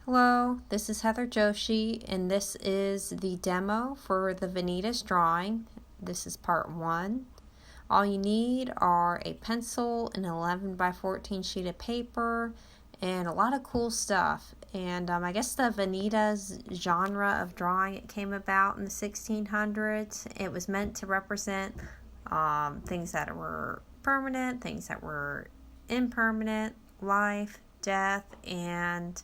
Hello, this is Heather Joshi, and this is the demo for the Vanitas drawing. This is part 1. All you need are a pencil, an 11 by 14 sheet of paper, and a lot of cool stuff. And I guess the Vanitas genre of drawing, it came about in the 1600s. It was meant to represent things that were permanent, things that were impermanent, life, death, and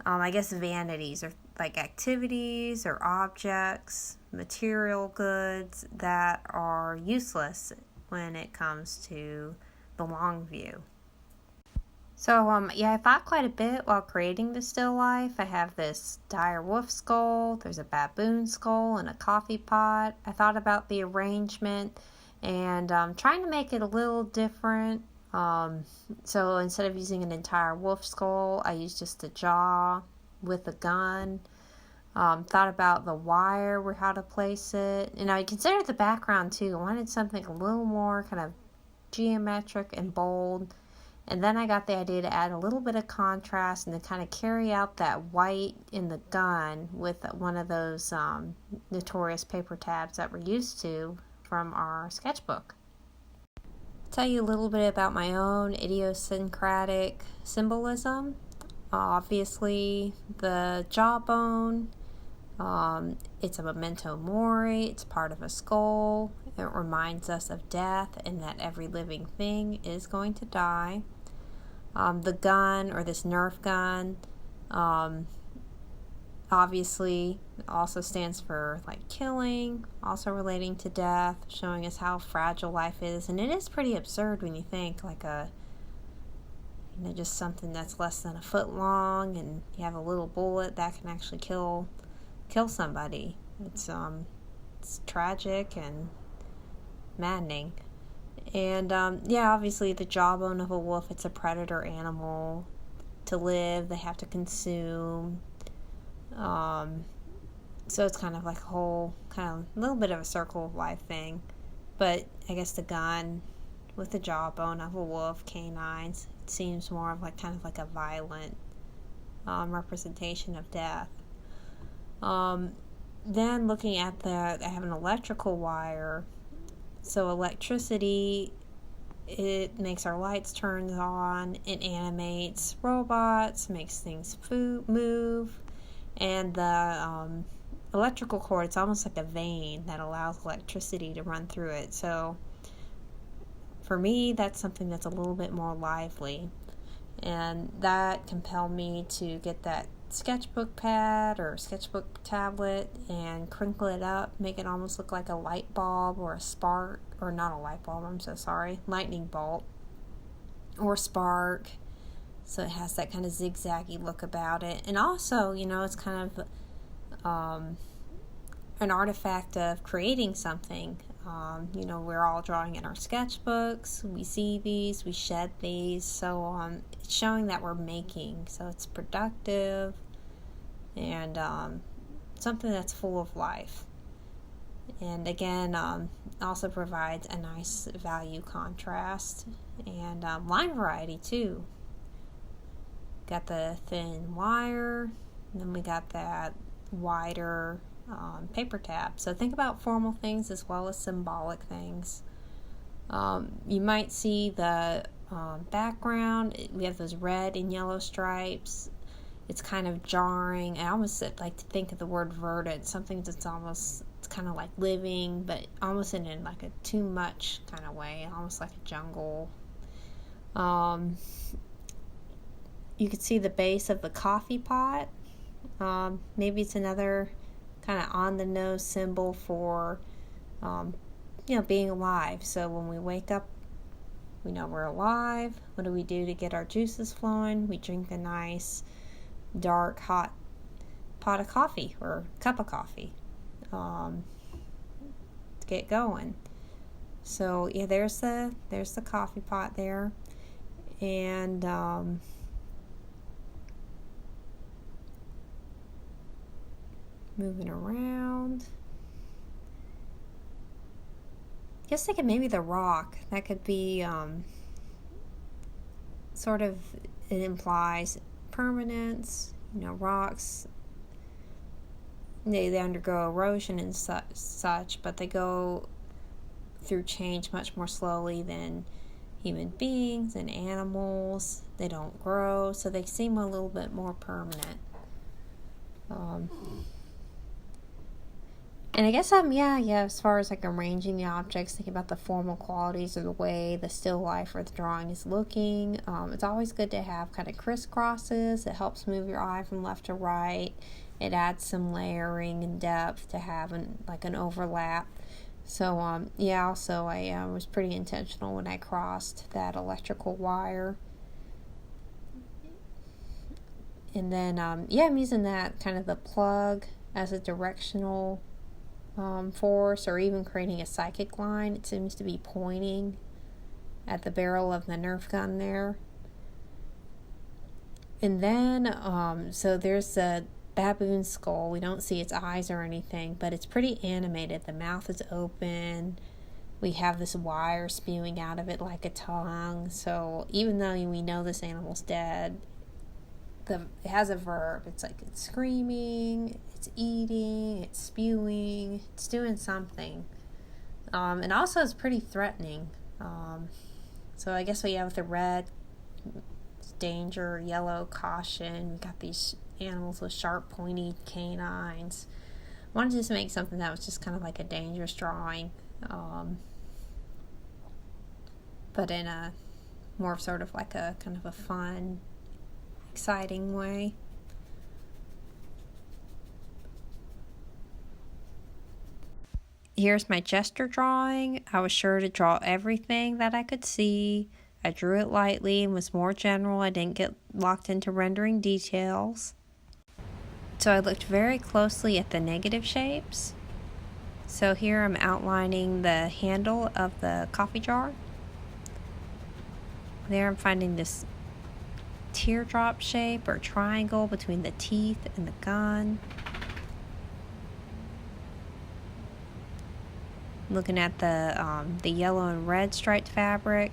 I guess vanities are like activities or objects, material goods that are useless when it comes to the long view. So, I thought quite a bit while creating the still life. I have this dire wolf skull, there's a baboon skull, and a coffee pot. I thought about the arrangement and trying to make it a little different. So instead of using an entire wolf skull, I used just the jaw with a gun. Thought about the wire, where how to place it. And I considered the background too. I wanted something a little more kind of geometric and bold. And then I got the idea to add a little bit of contrast and to kind of carry out that white in the gun with one of those notorious paper tabs that we're used to from our sketchbook. Tell you a little bit about my own idiosyncratic symbolism. Obviously, the jawbone, it's a memento mori, it's part of a skull. It reminds us of death and that every living thing is going to die. The gun, or this Nerf gun, obviously also stands for like killing, also relating to death, showing us how fragile life is. And it is pretty absurd when you think like just something that's less than a foot long, and you have a little bullet that can actually kill somebody. It's tragic and maddening. And obviously the jawbone of a wolf, it's a predator animal. To live, they have to consume. So it's kind of like a whole little bit of a circle of life thing. But I guess the gun with the jawbone of a wolf, canines, it seems more of like kind of like a violent representation of death. Then looking at I have an electrical wire. So electricity, it makes our lights turn on, it animates robots, makes things move, and the electrical cord, it's almost like a vein that allows electricity to run through it. So for me, that's something that's a little bit more lively, and that compelled me to get that sketchbook pad or sketchbook tablet and crinkle it up, make it almost look like a light bulb or a spark, or not a light bulb, I'm so sorry, lightning bolt or spark. So it has that kind of zigzaggy look about it. And also, it's kind of an artifact of creating something. We're all drawing in our sketchbooks. We see these, we shed these. So it's showing that we're making. So it's productive and something that's full of life. And again, also provides a nice value contrast and line variety too. Got the thin wire, and then we got that wider paper tab. So think about formal things as well as symbolic things. You might see the background. We have those red and yellow stripes. It's kind of jarring. I almost like to think of the word verdant, something that's almost, it's kind of like living, but almost in like a too much kind of way, almost like a jungle. You could see the base of the coffee pot. Maybe it's another kind of on the nose symbol for being alive. So when we wake up, we know we're alive. What do we do to get our juices flowing? We drink a nice dark hot pot of coffee or cup of coffee to get going. So there's the coffee pot there. And moving around. I guess thinking maybe the rock. That could be sort of, it implies permanence, rocks, they undergo erosion and such, but they go through change much more slowly than human beings and animals. They don't grow, so they seem a little bit more permanent. And I guess as far as like arranging the objects, thinking about the formal qualities of the way the still life or the drawing is looking, it's always good to have kind of crisscrosses. It helps move your eye from left to right. It adds some layering and depth to have an overlap. So also I was pretty intentional when I crossed that electrical wire. And then I'm using that kind of the plug as a directional force, or even creating a psychic line. It seems to be pointing at the barrel of the Nerf gun there. And then so there's the baboon skull. We don't see its eyes or anything, but it's pretty animated. The mouth is open. We have this wire spewing out of it like a tongue. So even though we know this animal's dead, it has a verb. It's like it's screaming, it's eating, it's spewing, it's doing something. And also it's pretty threatening. So I guess we have the red, danger, yellow, caution. We got these animals with sharp, pointy canines. I wanted to just make something that was just kind of like a dangerous drawing, but in a more sort of like a kind of a fun, exciting way. Here's my gesture drawing. I was sure to draw everything that I could see. I drew it lightly and was more general. I didn't get locked into rendering details. So I looked very closely at the negative shapes. So here I'm outlining the handle of the coffee jar. There I'm finding this teardrop shape or triangle between the teeth and the gun. Looking at the yellow and red striped fabric.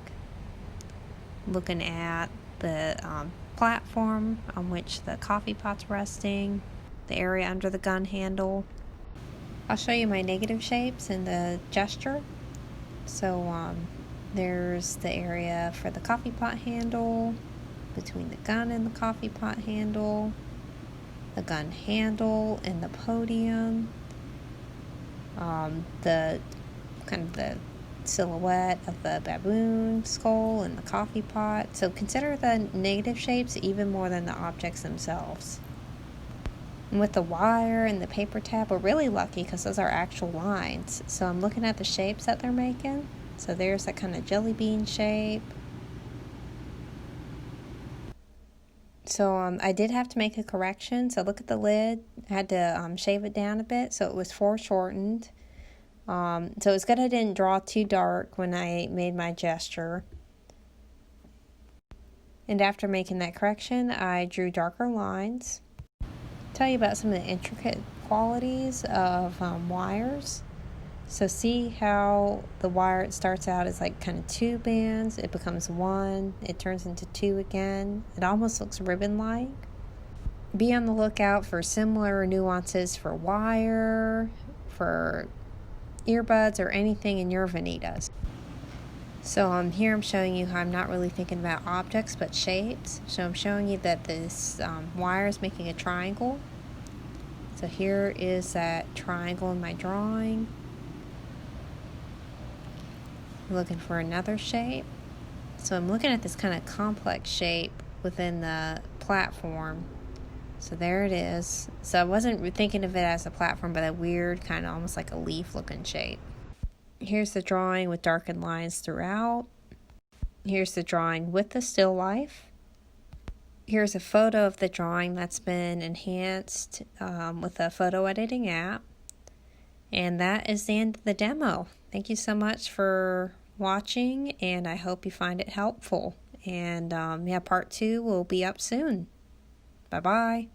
Looking at the platform on which the coffee pot's resting. The area under the gun handle. I'll show you my negative shapes in the gesture. So there's the area for the coffee pot handle, between the gun and the coffee pot handle, the gun handle and the podium, the kind of the silhouette of the baboon skull and the coffee pot. So consider the negative shapes even more than the objects themselves. And with the wire and the paper tap, we're really lucky because those are actual lines. So I'm looking at the shapes that they're making. So there's that kind of jelly bean shape. So I did have to make a correction. So look at the lid. I had to shave it down a bit, so it was foreshortened. So it's good I didn't draw too dark when I made my gesture. And after making that correction, I drew darker lines. Tell you about some of the intricate qualities of wires. So see how the wire, it starts out as like kind of two bands, it becomes one, it turns into two again. It almost looks ribbon-like. Be on the lookout for similar nuances for wire, for earbuds, or anything in your vanitas. So here I'm showing you how I'm not really thinking about objects but shapes. So I'm showing you that this wire is making a triangle. So here is that triangle in my drawing. I'm looking for another shape. So I'm looking at this kind of complex shape within the platform. So there it is. So I wasn't thinking of it as a platform, but a weird kind of almost like a leaf looking shape. Here's the drawing with darkened lines throughout. Here's the drawing with the still life. Here's a photo of the drawing that's been enhanced with a photo editing app. And that is the end of the demo. Thank you so much for watching, and I hope you find it helpful. And part 2 will be up soon. Bye-bye.